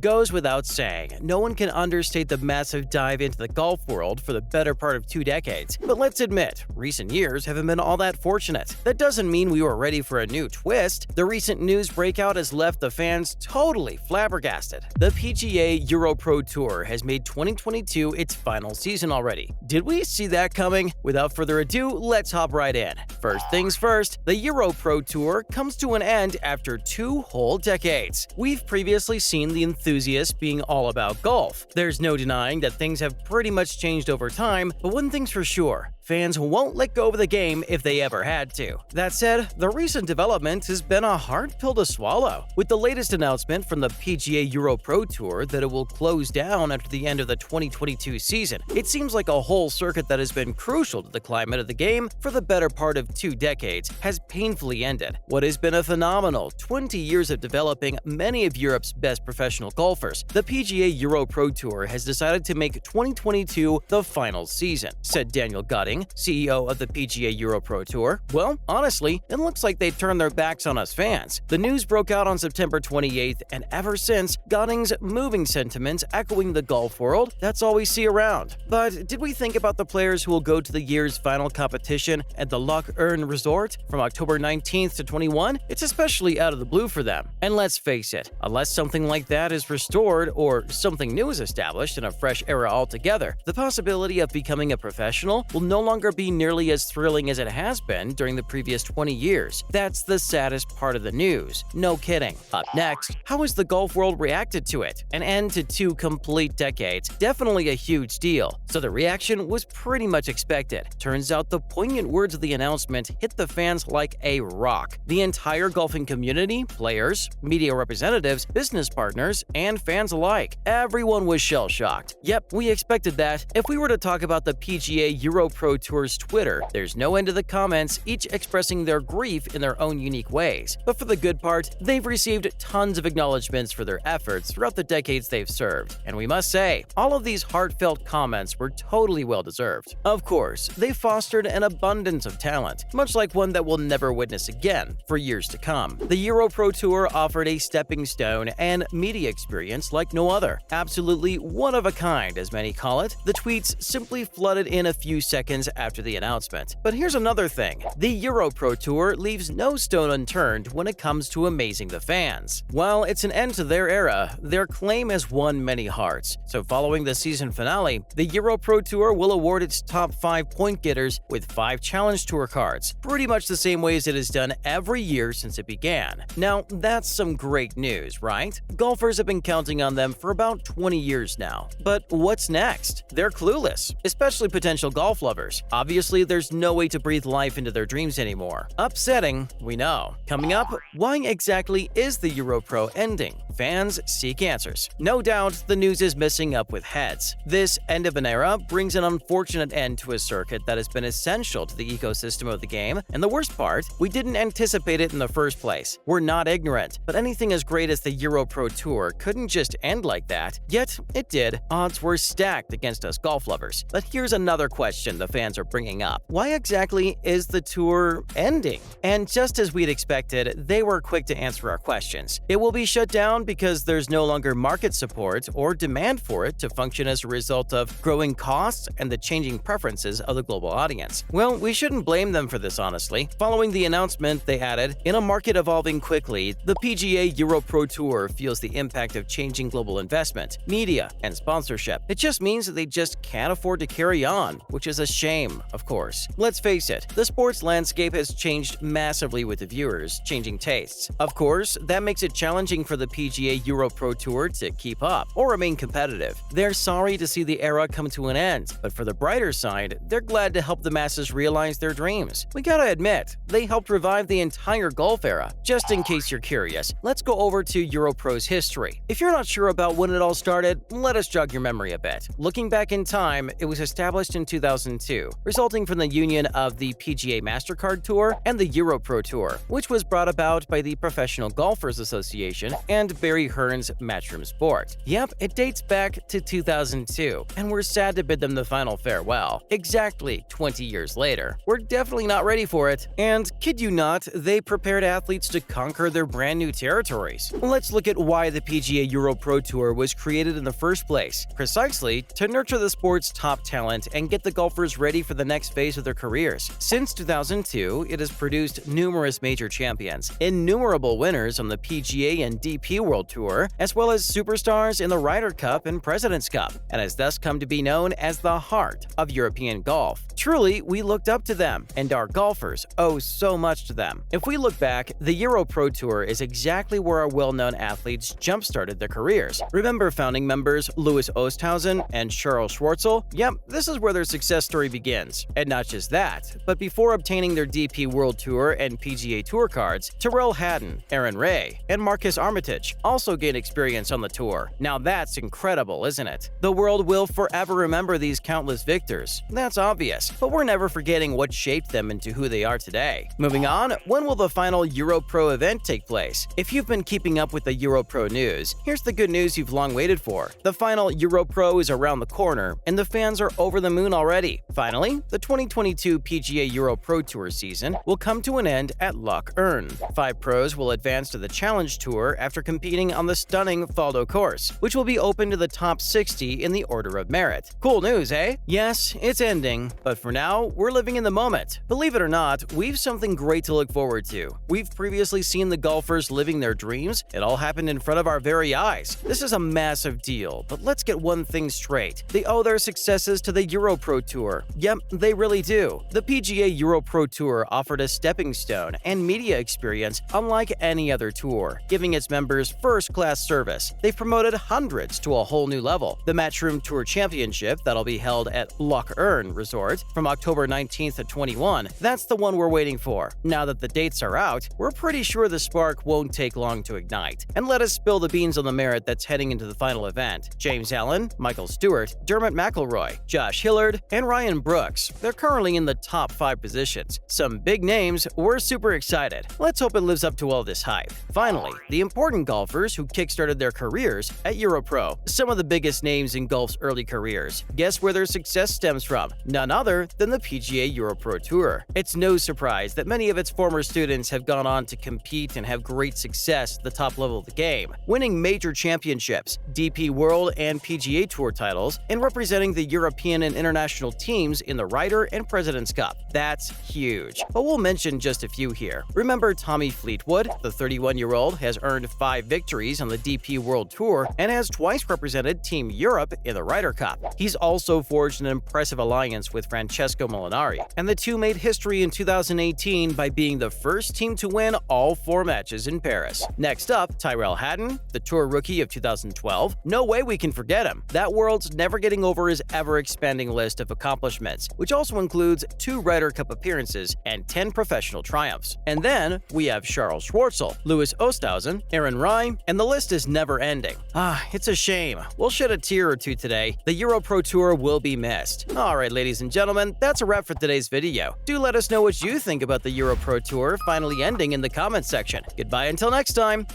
goes without saying, no one can understate the massive dive into the golf world for the better part of 2 decades. But let's admit, recent years haven't been all that fortunate. That doesn't mean we were ready for a new twist. The recent news breakout has left the fans totally flabbergasted. The PGA EuroPro Tour has made 2022 its final season already. Did we see that coming? Without further ado, let's hop right in. First things first, the EuroPro Tour comes to an end after 2 whole decades. We've previously seen the enthusiasts being all about golf. There's no denying that things have pretty much changed over time, but one thing's for sure: fans won't let go of the game if they ever had to. That said, the recent development has been a hard pill to swallow. With the latest announcement from the PGA EuroPro Tour that it will close down after the end of the 2022 season, it seems like a whole circuit that has been crucial to the climate of the game for the better part of 2 decades has painfully ended. What has been a phenomenal 20 years of developing many of Europe's best professional golfers, the PGA EuroPro Tour has decided to make 2022 the final season, said Daniel Gutting, CEO of the PGA EuroPro Tour. Well, honestly, it looks like they turned their backs on us fans. The news broke out on September 28th, and ever since, Gutting's moving sentiments echoing the golf world. That's all we see around. But did we think about the players who will go to the year's final competition at the Loch Earn Resort from October 19th to 21? It's especially out of the blue for them. And let's face it, unless something like that is restored or something new is established in a fresh era altogether, the possibility of becoming a professional will no longer be nearly as thrilling as it has been during the previous 20 years. That's the saddest part of the news. No kidding. Up next, how has the golf world reacted to it? An end to 2 complete decades. Definitely a huge deal. So the reaction was pretty much expected. Turns out the poignant words of the announcement hit the fans like a rock. The entire golfing community, players, media representatives, business partners, and fans alike. Everyone was shell-shocked. Yep, we expected that. If we were to talk about the PGA EuroPro Tour's Twitter, there's no end to the comments, each expressing their grief in their own unique ways. But for the good part, they've received tons of acknowledgments for their efforts throughout the decades they've served. And we must say, all of these heartfelt comments were totally well-deserved. Of course, they fostered an abundance of talent, much like one that we'll never witness again for years to come. The EuroPro Tour offered a stepping stone and media experience like no other. Absolutely one of a kind, as many call it. The tweets simply flooded in a few seconds after the announcement. But here's another thing. The EuroPro Tour leaves no stone unturned when it comes to amazing the fans. While it's an end to their era, their claim has won many hearts. So following the season finale, the EuroPro Tour will award its top 5 point getters with 5 Challenge Tour cards, pretty much the same way as it has done every year since it began. Now, that's some great news, right? Golfers have been counting on them for about 20 years now. But what's next? They're clueless, especially potential golf lovers. Obviously, there's no way to breathe life into their dreams anymore. Upsetting, we know. Coming up, why exactly is the EuroPro ending? Fans seek answers. No doubt, the news is messing up with heads. This end of an era brings an unfortunate end to a circuit that has been essential to the ecosystem of the game, and the worst part, we didn't anticipate it in the first place. We're not ignorant, but anything as great as the EuroPro Tour couldn't just end like that. Yet, it did. Odds were stacked against us golf lovers. But here's another question the fans are bringing up. Why exactly is the tour ending? And just as we'd expected, they were quick to answer our questions. It will be shut down because there's no longer market support or demand for it to function as a result of growing costs and the changing preferences of the global audience. Well, we shouldn't blame them for this, honestly. Following the announcement, they added, "In a market evolving quickly, the PGA EuroPro Tour feels the impact of changing global investment, media, and sponsorship. It just means that they just can't afford to carry on, which is a shame, of course. Let's face it, the sports landscape has changed massively with the viewers' changing tastes. Of course, that makes it challenging for the PGA EuroPro Tour to keep up or remain competitive. They're sorry to see the era come to an end, but for the brighter side, they're glad to help the masses realize their dreams. We gotta admit, they helped revive the entire golf era. Just in case you're curious, let's go over to EuroPro's history. If you're not sure about when it all started, let us jog your memory a bit. Looking back in time, it was established in 2002 2002, resulting from the union of the PGA MasterCard Tour and the EuroPro Tour, which was brought about by the Professional Golfers Association and Barry Hearn's Matchroom Sport. Yep, it dates back to 2002, and we're sad to bid them the final farewell. Exactly 20 years later. We're definitely not ready for it. And kid you not, they prepared athletes to conquer their brand new territories. Let's look at why the PGA EuroPro Tour was created in the first place. Precisely to nurture the sport's top talent and get the golfers ready for the next phase of their careers. Since 2002, it has produced numerous major champions, innumerable winners on the PGA and DP World Tour, as well as superstars in the Ryder Cup and President's Cup, and has thus come to be known as the heart of European golf. Truly, we looked up to them, and our golfers owe so much to them. If we look back, the EuroPro Tour is exactly where our well-known athletes jump-started their careers. Remember founding members Louis Oosthuizen and Charles Schwartzel? Yep, this is where their success story begins. And not just that, but before obtaining their DP World Tour and PGA Tour cards, Tyrrell Hatton, Aaron Ray, and Marcus Armitage also gained experience on the tour. Now that's incredible, isn't it? The world will forever remember these countless victors. That's obvious, but we're never forgetting what shaped them into who they are today. Moving on, when will the final EuroPro event take place? If you've been keeping up with the EuroPro news, here's the good news you've long waited for. The final EuroPro is around the corner, and the fans are over the moon already. Finally, the 2022 PGA EuroPro Tour season will come to an end at Loch Earn. 5 pros will advance to the Challenge Tour after competing on the stunning Faldo course, which will be open to the top 60 in the order of merit. Cool news, eh? Yes, it's ending, but for now, we're living in the moment. Believe it or not, we've something great to look forward to. We've previously seen the golfers living their dreams. It all happened in front of our very eyes. This is a massive deal, but let's get one thing straight. They owe their successes to the EuroPro Tour. Yep, they really do. The PGA EuroPro Tour offered a stepping stone and media experience unlike any other tour, giving its members first-class service. They've promoted hundreds to a whole new level. The Matchroom Tour Championship that'll be held at Loch Earn Resort from October 19th to 21, that's the one we're waiting for. Now that the dates are out, we're pretty sure the spark won't take long to ignite. And let us spill the beans on the merit that's heading into the final event. James Allen, Michael Stewart, Dermot McIlroy, Josh Hillard, and Ryan Brooks. They're currently in the top 5 positions. Some big names, we're super excited. Let's hope it lives up to all this hype. Finally, the important golfers who kickstarted their careers at EuroPro. Some of the biggest names in golf's early careers. Guess where their success stems from? None other than the PGA EuroPro Tour. It's no surprise that many of its former students have gone on to compete and have great success at the top level of the game, winning major championships, DP World and PGA Tour titles, and representing the European and international teams in the Ryder and President's Cup. That's huge. But we'll mention just a few here. Remember Tommy Fleetwood? The 31-year-old has earned 5 victories on the DP World Tour and has twice represented Team Europe in the Ryder Cup. He's also forged an impressive alliance with Francesco Molinari, and the two made history in 2018 by being the first team to win all 4 matches in Paris. Next up, Tyrrell Hatton, the Tour Rookie of 2012. No way we can forget him. That world's never getting over his ever-expanding list of accomplishments, which also includes 2 Ryder Cup appearances and 10 professional triumphs. And then we have Charles Schwartzel, Louis Oosthuizen, Aaron Ray, and the list is never ending. It's a shame. We'll shed a tear or two today. The EuroPro Tour will be missed. Alright, ladies and gentlemen, that's a wrap for today's video. Do let us know what you think about the EuroPro Tour finally ending in the comments section. Goodbye until next time.